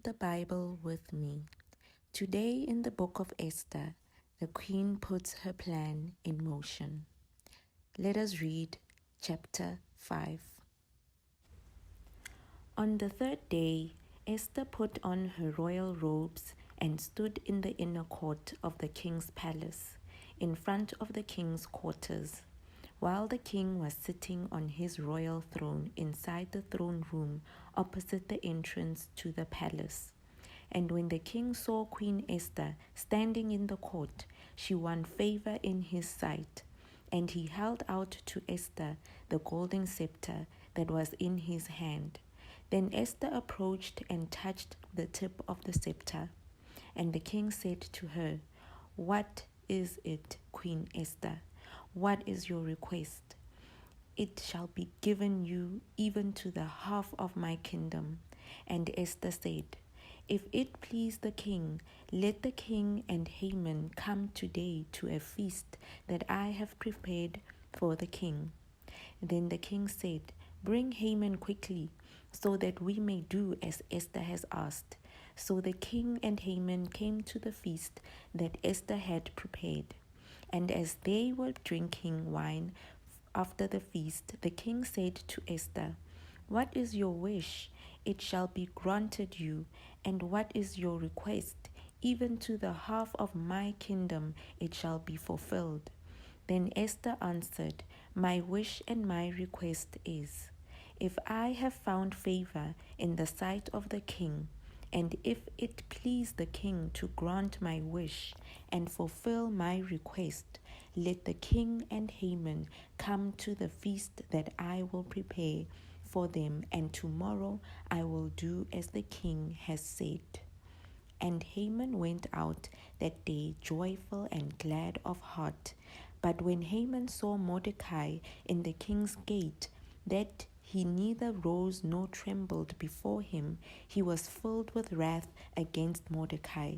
the Bible with me. Today in the book of Esther, the queen puts her plan in motion. Let us read chapter 5. On the third day, Esther put on her royal robes and stood in the inner court of the king's palace, in front of the king's quarters, while the king was sitting on his royal throne inside the throne room opposite the entrance to the palace. And when the king saw Queen Esther standing in the court, she won favor in his sight. And he held out to Esther the golden scepter that was in his hand. Then Esther approached and touched the tip of the scepter. And the king said to her, "What is it, Queen Esther? What is your request?" "It shall be given you even to the half of my kingdom." And Esther said, "If it please the king, let the king and Haman come today to a feast that I have prepared for the king." Then the king said, "Bring Haman quickly, so that we may do as Esther has asked." So the king and Haman came to the feast that Esther had prepared. And as they were drinking wine after the feast, the king said to Esther, "What is your wish? It shall be granted you. And what is your request? Even to the half of my kingdom it shall be fulfilled." Then Esther answered, "My wish and my request is, if I have found favor in the sight of the king, and if it please the king to grant my wish and fulfill my request, let the king and Haman come to the feast that I will prepare for them, and tomorrow I will do as the king has said." And Haman went out that day joyful and glad of heart. But when Haman saw Mordecai in the king's gate, that he neither rose nor trembled before him, he was filled with wrath against Mordecai.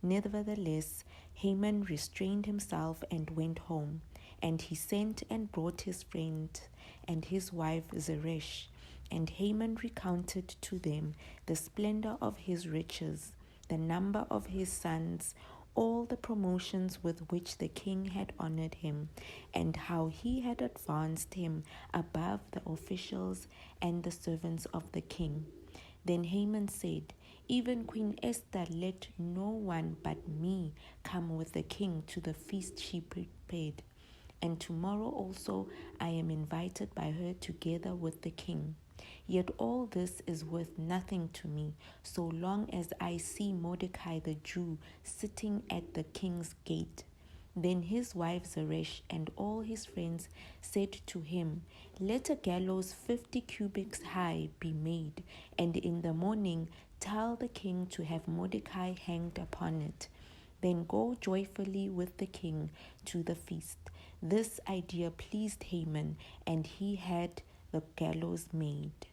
Nevertheless, Haman restrained himself and went home, and he sent and brought his friend and his wife Zeresh. And Haman recounted to them the splendor of his riches, the number of his sons, all the promotions with which the king had honored him, and how he had advanced him above the officials and the servants of the king. Then Haman said, "Even Queen Esther let no one but me come with the king to the feast she prepared, and tomorrow also I am invited by her together with the king. Yet all this is worth nothing to me, so long as I see Mordecai the Jew sitting at the king's gate." Then his wife Zeresh and all his friends said to him, "Let a gallows 50 cubits high be made, and in the morning tell the king to have Mordecai hanged upon it. Then go joyfully with the king to the feast." This idea pleased Haman, and he had the gallows made.